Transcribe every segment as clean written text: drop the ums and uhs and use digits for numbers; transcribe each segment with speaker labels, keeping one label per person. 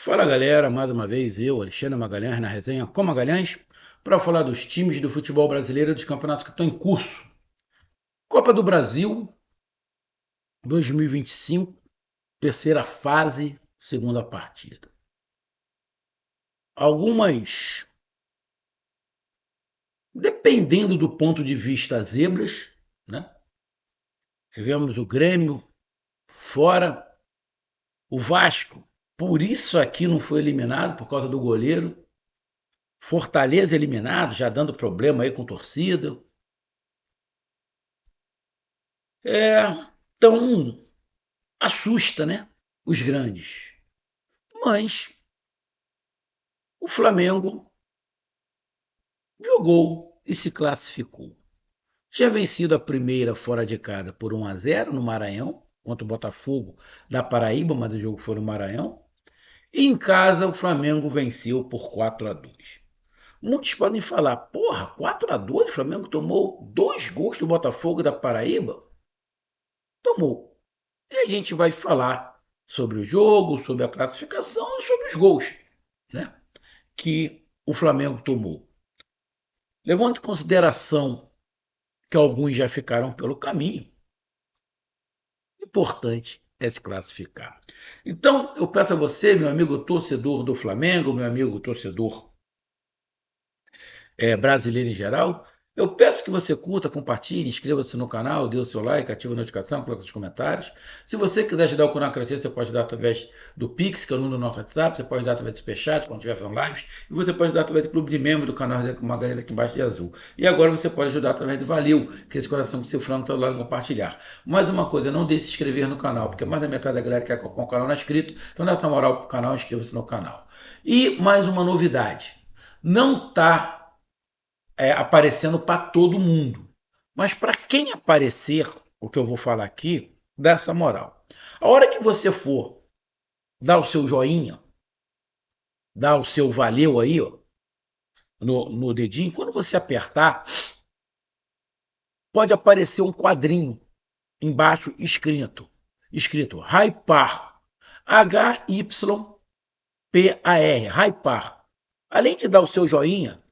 Speaker 1: Fala galera, mais uma vez eu, Alexandre Magalhães, na resenha com Magalhães, para falar dos times do futebol brasileiro e dos campeonatos que estão em curso. Copa do Brasil 2025, terceira fase, segunda partida. Algumas, dependendo do ponto de vista, zebras, né? Tivemos o Grêmio fora, o Vasco, por isso aqui não foi eliminado, por causa do goleiro. Fortaleza eliminado, já dando problema aí com torcida. Então, assusta, né? Os grandes. Mas o Flamengo jogou e se classificou. Tinha vencido a primeira fora de casa por 1-0 no Maranhão, contra o Botafogo da Paraíba, mas o jogo foi no Maranhão. E em casa o Flamengo venceu por 4-2. Muitos podem falar, porra, 4-2, o Flamengo tomou 2 gols do Botafogo da Paraíba? Tomou. E a gente vai falar sobre o jogo, sobre a classificação e sobre os gols, né, que o Flamengo tomou. Levando em consideração que alguns já ficaram pelo caminho, o importante é se classificar. Então, eu peço a você, meu amigo torcedor do Flamengo, meu amigo torcedor brasileiro em geral. Eu peço que você curta, compartilhe, inscreva-se no canal, dê o seu like, ative a notificação, coloque os comentários. Se você quiser ajudar o canal a crescer, você pode ajudar através do Pix, que é o número do nosso WhatsApp, você pode ajudar através do Superchat, quando estiver fazendo lives, e você pode ajudar através do clube de membro do canal com uma galera aqui embaixo de azul. E agora você pode ajudar através do Valeu, que é esse coração com seu frango está do lado de compartilhar. Mais uma coisa, não deixe de se inscrever no canal, porque mais da metade da galera quer acompanhar o canal não é inscrito, então dá essa moral pro canal, inscreva-se no canal. E mais uma novidade, não está aparecendo para todo mundo. Mas para quem aparecer, o que eu vou falar aqui, dá essa moral. A hora que você for dar o seu joinha, dar o seu valeu aí, ó, no dedinho, quando você apertar, pode aparecer um quadrinho embaixo escrito Hypar, Hypar, Hypar. Além de dar o seu joinha,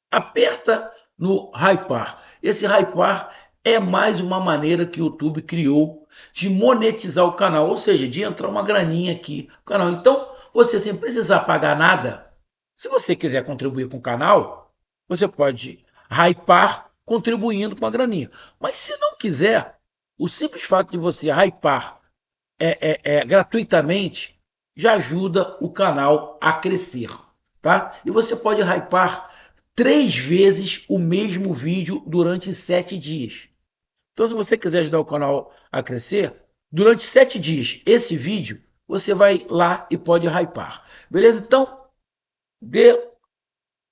Speaker 1: aperta no Hypar. Esse Hypar é mais uma maneira que o YouTube criou de monetizar o canal, ou seja, de entrar uma graninha aqui no canal. Então, você sem precisar pagar nada, se você quiser contribuir com o canal, você pode hypar contribuindo com a graninha. Mas se não quiser, o simples fato de você hypar gratuitamente já ajuda o canal a crescer, tá? E você pode hypar 3 vezes o mesmo vídeo durante 7 dias. Então, se você quiser ajudar o canal a crescer, durante 7 dias, esse vídeo, você vai lá e pode hypar. Beleza? Então, dê,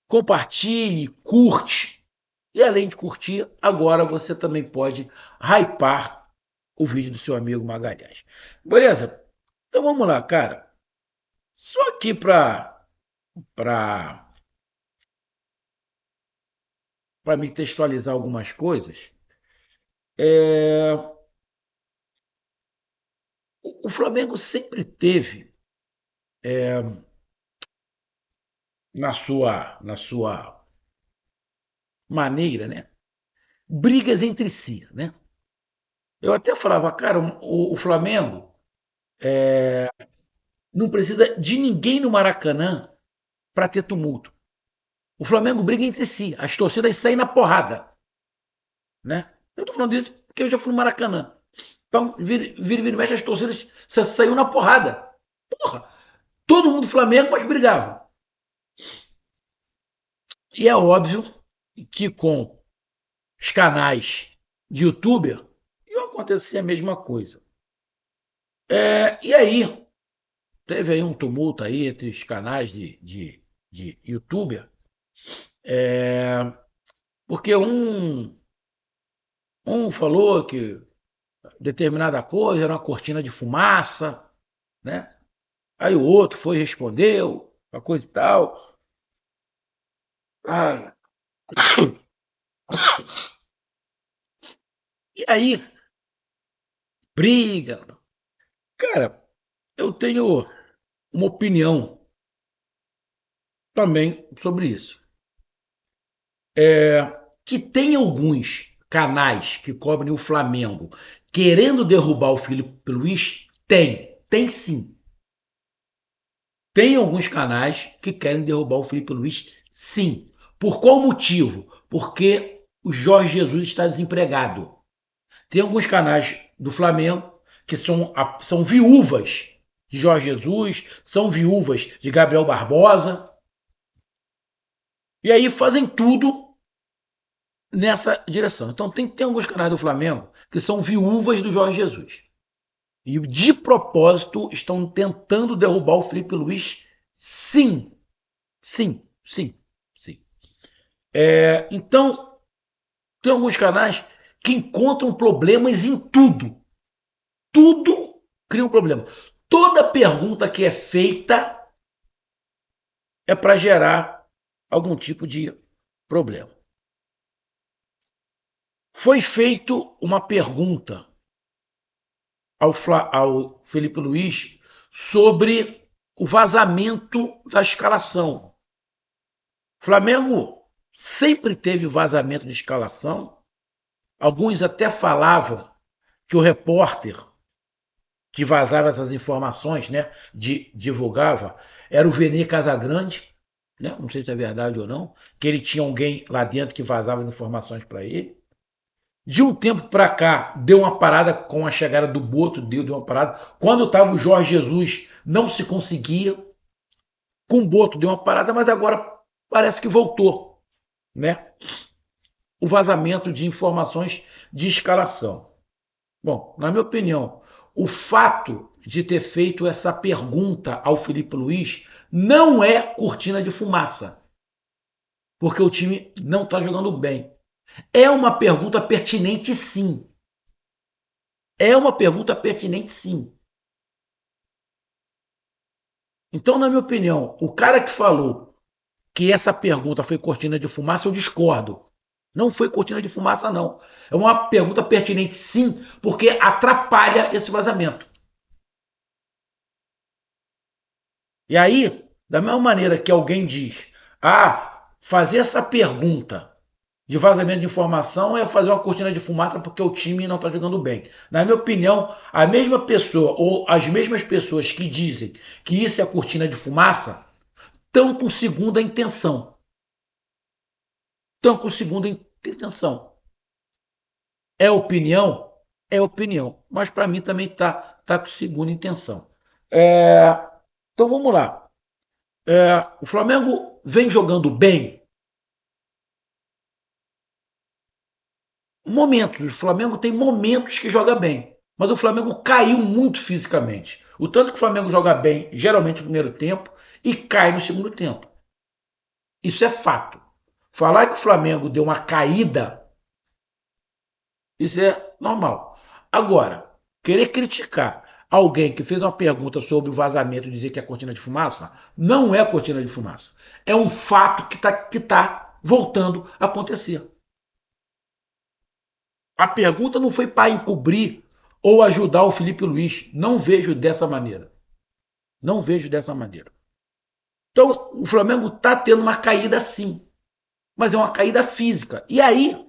Speaker 1: compartilhe, curte. E além de curtir, agora você também pode hypar o vídeo do seu amigo Magalhães. Beleza? Então vamos lá, cara. Só aqui para me textualizar algumas coisas. É, o Flamengo sempre teve na sua maneira, né, brigas entre si, né? Eu até falava, cara, o Flamengo não precisa de ninguém no Maracanã para ter tumulto. O Flamengo briga entre si, as torcidas saem na porrada, né? Eu tô falando disso porque eu já fui no Maracanã. Então, vira e mexe, as torcidas saiu na porrada. Porra, todo mundo Flamengo, mas brigava. E é óbvio que com os canais de youtuber ia acontecer a mesma coisa. E aí, teve aí um tumulto aí entre os canais de youtuber, porque um falou que determinada coisa era uma cortina de fumaça, né? Aí o outro foi e respondeu, uma coisa e tal. Ah, e aí, briga. Cara, eu tenho uma opinião também sobre isso. Que tem alguns canais que cobrem o Flamengo querendo derrubar o Felipe Luiz? Tem sim. Tem alguns canais que querem derrubar o Felipe Luiz, sim. Por qual motivo? Porque o Jorge Jesus está desempregado. Tem alguns canais do Flamengo que são viúvas de Jorge Jesus, são viúvas de Gabriel Barbosa, e aí fazem tudo nessa direção. Então tem alguns canais do Flamengo que são viúvas do Jorge Jesus. E de propósito estão tentando derrubar o Felipe Luiz, sim. Sim, sim, sim. Então, tem alguns canais que encontram problemas em tudo. Tudo cria um problema. Toda pergunta que é feita é para gerar algum tipo de problema. Foi feito uma pergunta ao Felipe Luiz sobre o vazamento da escalação. O Flamengo sempre teve vazamento de escalação. Alguns até falavam que o repórter que vazava essas informações, né, divulgava, era o Vene Casagrande, né, não sei se é verdade ou não, que ele tinha alguém lá dentro que vazava informações para ele. De um tempo para cá, deu uma parada com a chegada do Boto, deu uma parada. Quando estava o Jorge Jesus, não se conseguia. Com o Boto deu uma parada, mas agora parece que voltou, né? O vazamento de informações de escalação. Bom, na minha opinião, o fato de ter feito essa pergunta ao Felipe Luiz não é cortina de fumaça, porque o time não está jogando bem. É uma pergunta pertinente, sim. É uma pergunta pertinente, sim. Então, na minha opinião, o cara que falou que essa pergunta foi cortina de fumaça, eu discordo. Não foi cortina de fumaça, não. É uma pergunta pertinente, sim, porque atrapalha esse vazamento. E aí, da mesma maneira que alguém diz, fazer essa pergunta de vazamento de informação é fazer uma cortina de fumaça porque o time não está jogando bem. Na minha opinião, a mesma pessoa ou as mesmas pessoas que dizem que isso é cortina de fumaça estão com segunda intenção. Estão com segunda intenção. É opinião? É opinião. Mas para mim também tá com segunda intenção. É, então vamos lá. O Flamengo vem jogando bem. Momentos. O Flamengo tem momentos que joga bem. Mas o Flamengo caiu muito fisicamente. O tanto que o Flamengo joga bem, geralmente no primeiro tempo, e cai no segundo tempo. Isso é fato. Falar que o Flamengo deu uma caída, isso é normal. Agora, querer criticar alguém que fez uma pergunta sobre o vazamento e dizer que é cortina de fumaça, não é cortina de fumaça. É um fato que tá voltando a acontecer. A pergunta não foi para encobrir ou ajudar o Felipe Luiz. Não vejo dessa maneira. Não vejo dessa maneira. Então, o Flamengo está tendo uma caída sim, mas é uma caída física. E aí,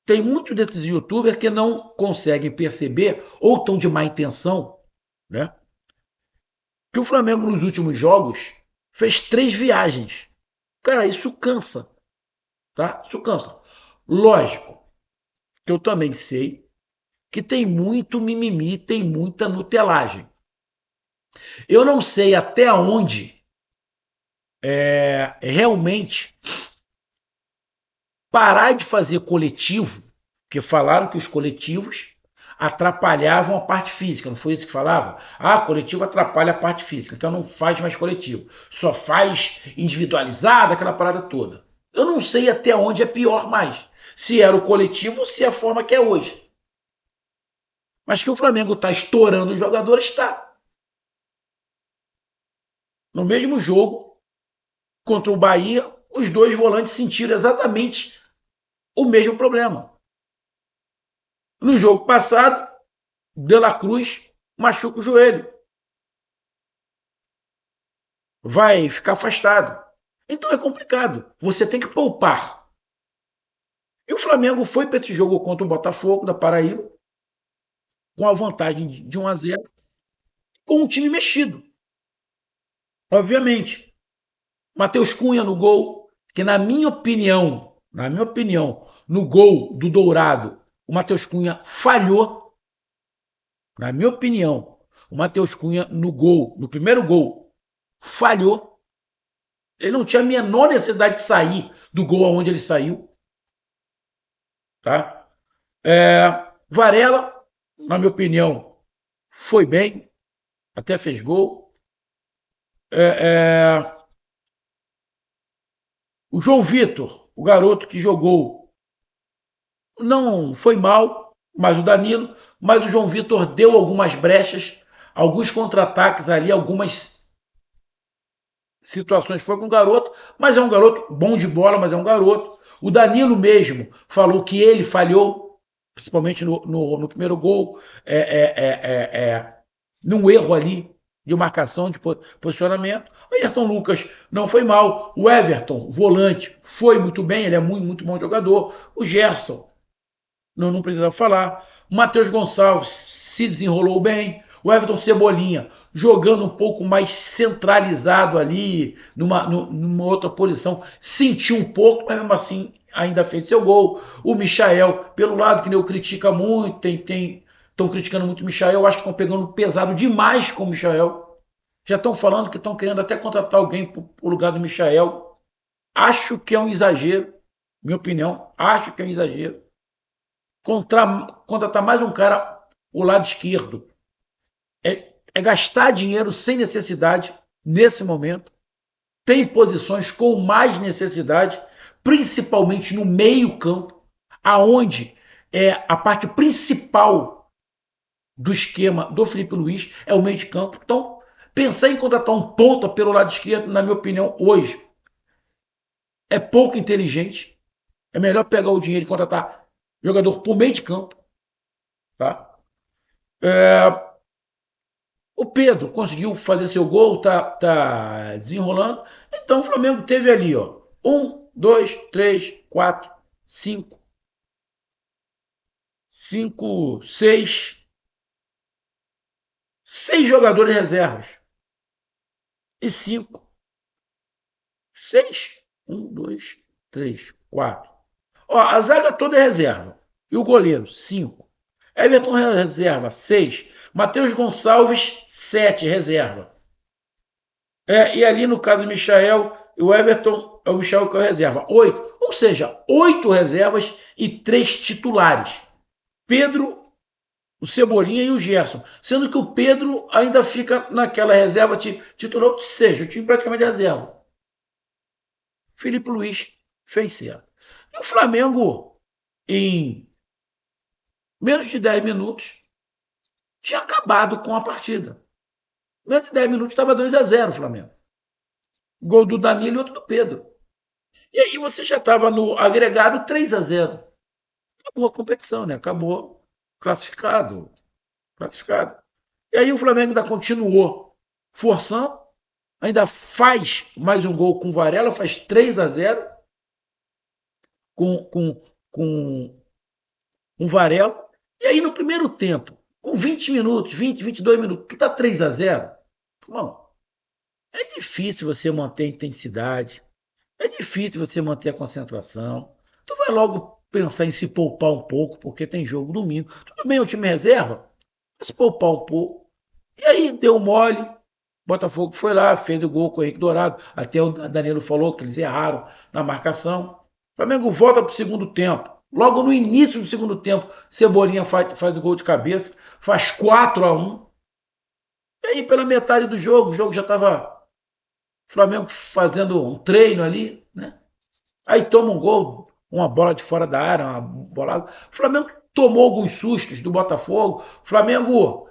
Speaker 1: tem muitos desses youtubers que não conseguem perceber, ou estão de má intenção, né? Que o Flamengo nos últimos jogos fez 3 viagens. Cara, isso cansa, tá? Isso cansa. Lógico que eu também sei que tem muito mimimi, tem muita nutelagem. Eu não sei até onde realmente parar de fazer coletivo, porque falaram que os coletivos atrapalhavam a parte física, não foi isso que falavam? Coletivo atrapalha a parte física, então não faz mais coletivo, só faz individualizado, aquela parada toda. Eu não sei até onde é pior mais, se era o coletivo ou se é a forma que é hoje. Mas que o Flamengo está estourando os jogadores, está. No mesmo jogo, contra o Bahia, os dois volantes sentiram exatamente o mesmo problema. No jogo passado, De La Cruz machuca o joelho. vai ficar afastado. Então é complicado. Você tem que poupar. E o Flamengo foi para esse jogo contra o Botafogo da Paraíba com a vantagem de 1-0, com o time mexido. Obviamente. Matheus Cunha no gol, que na minha opinião, no gol do Dourado, o Matheus Cunha falhou. Na minha opinião, o Matheus Cunha no gol, no primeiro gol, falhou. Ele não tinha a menor necessidade de sair do gol aonde ele saiu. Tá? Varela, na minha opinião, foi bem, até fez gol. É, é, o João Vitor, o garoto que jogou, não foi mal, mas o Danilo, mas o João Vitor deu algumas brechas, alguns contra-ataques ali, algumas situações foi com o garoto, mas é um garoto bom de bola, mas é um garoto. O Danilo mesmo falou que ele falhou, principalmente no primeiro gol, num erro ali de marcação, de posicionamento. O Ayrton Lucas não foi mal. O Everton, volante, foi muito bem, ele é muito, muito bom jogador. O Gerson, não precisa falar. O Matheus Gonçalves se desenrolou bem. O Everton Cebolinha jogando um pouco mais centralizado ali, numa outra posição, sentiu um pouco, mas mesmo assim ainda fez seu gol. O Michael, pelo lado que eu critica muito, estão criticando muito o Michael, eu acho que estão pegando pesado demais com o Michael. Já estão falando que estão querendo até contratar alguém para o lugar do Michael. Acho que é um exagero, minha opinião, acho que é um exagero contratar mais um cara o lado esquerdo. É gastar dinheiro sem necessidade nesse momento. Tem posições com mais necessidade, principalmente no meio-campo, aonde a parte principal do esquema do Felipe Luiz é o meio de campo. Então, pensar em contratar um ponta pelo lado esquerdo, na minha opinião, hoje é pouco inteligente. É melhor pegar o dinheiro e contratar jogador por meio de campo. Tá? O Pedro conseguiu fazer seu gol, tá desenrolando. Então o Flamengo teve ali, ó, um, dois, três, quatro, cinco, seis jogadores reservas. E cinco, seis, um, dois, três, quatro. Ó, a zaga toda é reserva. E o goleiro, cinco. Everton reserva, seis. Matheus Gonçalves, sete, reserva. E ali no caso do Michael, o Everton é o Michael que é o reserva. Oito. Ou seja, oito reservas e três titulares. Pedro, o Cebolinha e o Gerson. Sendo que o Pedro ainda fica naquela reserva titular, ou seja, o time praticamente reserva. Felipe Luiz fez certo. E o Flamengo, em menos de 10 minutos, tinha acabado com a partida. Menos de 10 minutos estava 2-0 o Flamengo. Gol do Danilo e outro do Pedro. E aí você já estava no agregado 3-0. Acabou a competição, né? Acabou classificado. Classificado. E aí o Flamengo ainda continuou forçando, ainda faz mais um gol com o Varela, faz 3-0 com um Varela. E aí no primeiro tempo, com 20 minutos, 20, 22 minutos, tu tá 3-0. Bom, é difícil você manter a intensidade, é difícil você manter a concentração. Tu vai logo pensar em se poupar um pouco, porque tem jogo domingo. Tudo bem, o time reserva, mas se poupar um pouco. E aí deu mole. Botafogo foi lá, fez o gol com o Henrique Dourado. Até o Danilo falou que eles erraram na marcação. O Flamengo volta para o segundo tempo. Logo no início do segundo tempo, Cebolinha faz o gol de cabeça, faz 4-1. E aí, pela metade do jogo, o jogo já estava o Flamengo fazendo um treino ali, né? Aí toma um gol, uma bola de fora da área, uma bolada. O Flamengo tomou alguns sustos do Botafogo. O Flamengo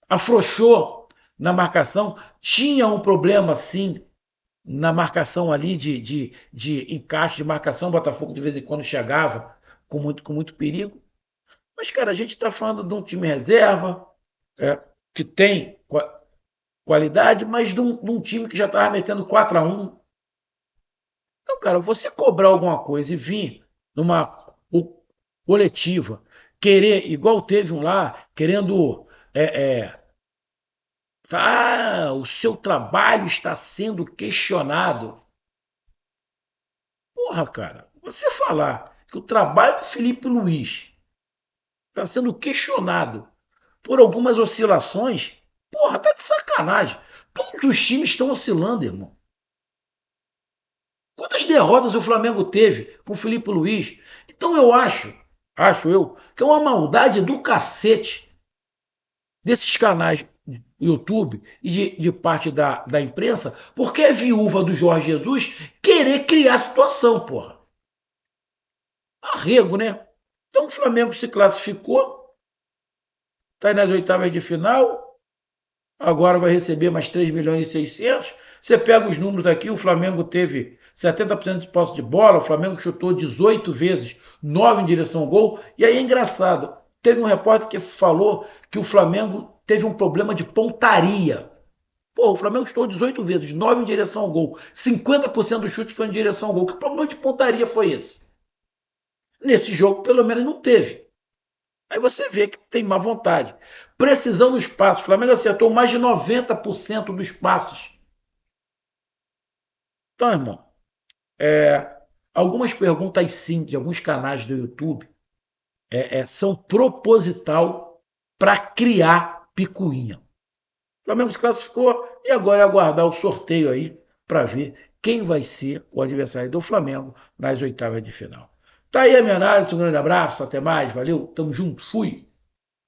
Speaker 1: afrouxou na marcação. Tinha um problema, sim, na marcação ali de encaixe de marcação. O Botafogo de vez em quando chegava com muito perigo. Mas, cara, a gente está falando de um time reserva que tem qualidade, mas de um time que já estava metendo 4-1. Então, cara, você cobrar alguma coisa e vir numa coletiva, querer, igual teve um lá, querendo. O seu trabalho está sendo questionado. Porra, cara, você falar que o trabalho do Felipe Luiz está sendo questionado por algumas oscilações, porra, tá de sacanagem. Todos os times estão oscilando, irmão. Quantas derrotas o Flamengo teve com o Felipe Luiz? Então eu acho eu, que é uma maldade do cacete desses canais do YouTube e de parte da imprensa, porque é viúva do Jorge Jesus querer criar situação, porra. Arrego, né? Então o Flamengo se classificou, está aí nas oitavas de final, agora vai receber mais 3 milhões e 600. Você pega os números aqui, o Flamengo teve 70% de posse de bola, o Flamengo chutou 18 vezes, 9 em direção ao gol. E aí é engraçado, teve um repórter que falou que o Flamengo teve um problema de pontaria. Pô, o Flamengo chutou 18 vezes, 9 em direção ao gol. 50% do chute foi em direção ao gol. Que problema de pontaria foi esse? Nesse jogo, pelo menos, não teve. Aí você vê que tem má vontade. Precisão dos passos. O Flamengo acertou mais de 90% dos passos. Então, irmão, algumas perguntas sim, de alguns canais do YouTube, são proposital para criar picuinha. O Flamengo se classificou e agora é aguardar o sorteio aí para ver quem vai ser o adversário do Flamengo nas oitavas de final. Tá aí a minha análise, um grande abraço, até mais, valeu, tamo junto, fui!